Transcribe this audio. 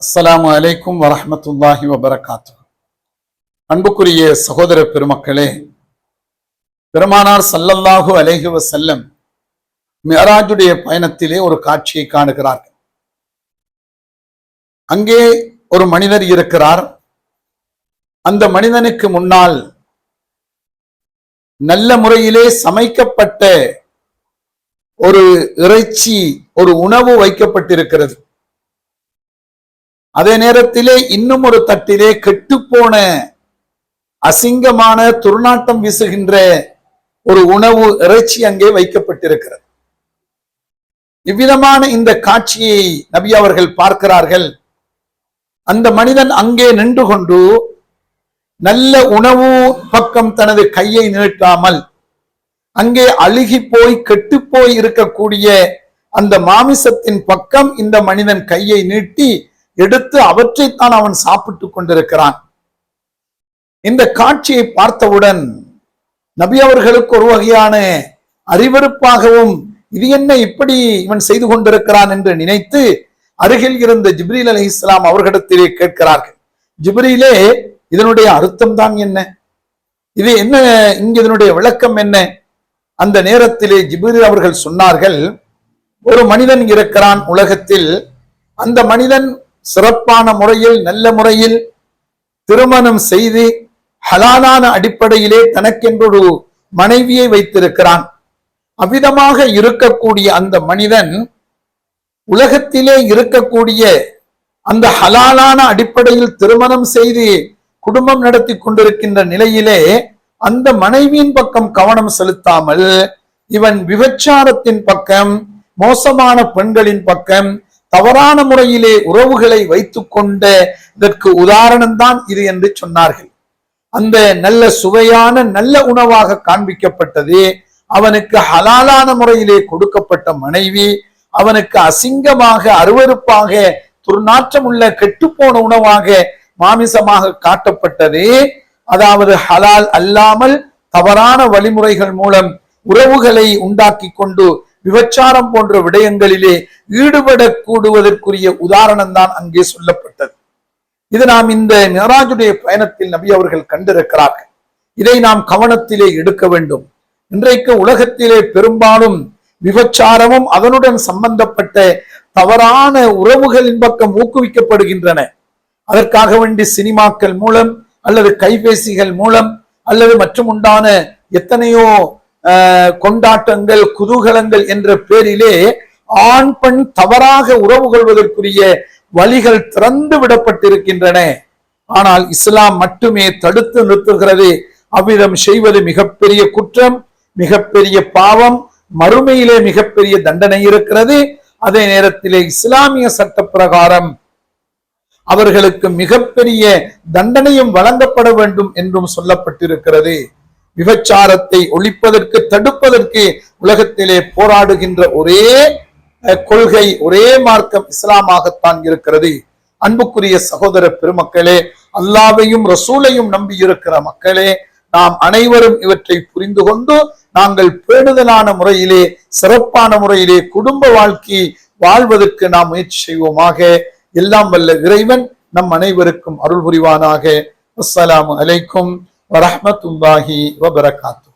அஸ்ஸலாமு அலைக்கும் வரஹ்மத்துல்லாஹி வபரகாத்துஹு. அன்புக்குரிய சகோதர பெருமக்களே, பெருமானார் ஸல்லல்லாஹு அலைஹி வஸல்லம் மிஅராஜுடைய பயணத்திலே ஒரு காட்சியை காணுகிறார்கள். அங்கே ஒரு மனிதர் இருக்கிறார். அந்த மனிதனுக்கு முன்னால் நல்ல முறையிலே சமைக்கப்பட்ட ஒரு இறைச்சி, ஒரு உணவு வைக்கப்பட்டிருக்கிறது. அதே நேரத்திலே இன்னும் ஒரு தட்டிலே கெட்டுப்போன அசிங்கமான துர்நாற்றம் வீசுகின்ற ஒரு உணவு இறைச்சி அங்கே வைக்கப்பட்டிருக்கிறது. இவ்விதமான இந்த காட்சியை நபி அவர்கள் பார்க்கிறார்கள். அந்த மனிதன் அங்கே நின்று கொண்டு நல்ல உணவு பக்கம் தனது கையை நீட்டாமல் அங்கே அழுகி போய் கெட்டு போய் இருக்கக்கூடிய அந்த மாமிசத்தின் பக்கம் இந்த மனிதன் கையை நீட்டி எடுத்து அவற்றைத்தான் அவன் சாப்பிட்டு கொண்டிருக்கிறான். இந்த காட்சியை பார்த்தவுடன் நபி அவர்களுக்கு ஒரு வகையான அறிவறுப்பாகவும், இது என்ன இப்படி இவன் செய்து கொண்டிருக்கிறான் என்று நினைத்து அருகில் இருந்த ஜிப்ரீல் அலைஹிஸ்ஸலாம் அவர்களிடத்திலே கேட்கிறார்கள். ஜிப்ரீலே, இதனுடைய அர்த்தம் தான் என்ன? இது என்ன? இங்கு இதனுடைய விளக்கம் என்ன? அந்த நேரத்திலே ஜிப்ரீல் அவர்கள் சொன்னார்கள், ஒரு மனிதன் இருக்கிறான் உலகத்தில். அந்த மனிதன் சிறப்பான முறையில், நல்ல முறையில் திருமணம் செய்து ஹலாலான அடிப்படையிலே தனக்கென்றொரு மனைவியை வைத்திருக்கிறான். அவ்விதமாக இருக்கக்கூடிய அந்த மனிதன் உலகத்திலே இருக்கக்கூடிய அந்த ஹலாலான அடிப்படையில் திருமணம் செய்து குடும்பம் நடத்தி கொண்டிருக்கின்ற நிலையிலே அந்த மனைவியின் பக்கம் கவனம் செலுத்தாமல் இவன் விபச்சாரத்தின் பக்கம், மோசமான பெண்களின் பக்கம், தவறான முறையிலே உறவுகளை வைத்துக் கொண்ட இதற்கு உதாரணம் தான் இது என்று சொன்னார்கள். அந்த நல்ல சுவையான நல்ல உணவாக காண்பிக்கப்பட்டது அவனுக்கு ஹலாலான முறையிலே கொடுக்கப்பட்ட மனைவி, அவனுக்கு அசிங்கமாக அருவருப்பாக துர்நாற்றம் உள்ள கெட்டுப்போன உணவாக மாமிசமாக காட்டப்பட்டது. அதாவது ஹலால் அல்லாமல் தவறான வழிமுறைகள் மூலம் உறவுகளை உண்டாக்கி கொண்டு விபச்சாரம் போன்ற விடயங்களிலே ஈடுபடக்கூடுவதற்குரிய உதாரணம் தான் அங்கே சொல்லப்பட்டது. இது நாம் இந்த மிஅராஜுடைய பயணத்தில் நபி அவர்கள் கண்டிருக்கிறார்கள். இதை நாம் கவனத்திலே எடுக்க வேண்டும். இன்றைக்கு உலகத்திலே பெரும்பாலும் விபச்சாரமும் அதனுடன் சம்பந்தப்பட்ட தவறான உறவுகளின் பக்கம் ஊக்குவிக்கப்படுகின்றன. அதற்காக வேண்டி சினிமாக்கள் மூலம் அல்லது கைபேசிகள் மூலம் அல்லது மற்றும் உண்டான எத்தனையோ கொண்டாட்டங்கள், குதூகலங்கள் என்ற பேரிலே ஆண் பெண் தவறாக உறவு கொள்வதற்குரிய வழிகள் திறந்து விடப்பட்டிருக்கின்றன. ஆனால் இஸ்லாம் மட்டுமே தடுத்து நிறுத்துகிறது. அவ்விதம் செய்வது மிகப்பெரிய குற்றம், மிகப்பெரிய பாவம், மறுமையிலே மிகப்பெரிய தண்டனை இருக்கிறது. அதே நேரத்திலே இஸ்லாமிய சட்ட பிரகாரம் அவர்களுக்கு மிகப்பெரிய தண்டனையும் வழங்கப்பட வேண்டும் என்றும் சொல்லப்பட்டிருக்கிறது. விபச்சாரத்தை ஒழிப்பதற்கு, தடுப்பதற்கு உலகத்திலே போராடுகின்ற ஒரே கொள்கை, ஒரே மார்க்கம் இஸ்லாமாகத்தான் இருக்கிறது. அன்புக்குரிய சகோதர பெருமக்களே, அல்லாஹ்வையும் ரசூலையும் நம்பி இருக்கிற மக்களே, நாம் அனைவரும் இவற்றை புரிந்து கொண்டு நாங்கள் பேணுதலான முறையிலே, சிறப்பான முறையிலே குடும்ப வாழ்க்கை வாழ்வதற்கு நாம் முயற்சி செய்வோமாக. எல்லாம் வல்ல இறைவன் நம் அனைவருக்கும் அருள் புரிவானாக. அஸ்ஸலாமு அலைக்கும் வரஹ்மத்துல்லாஹி வபரகாத்துஹு.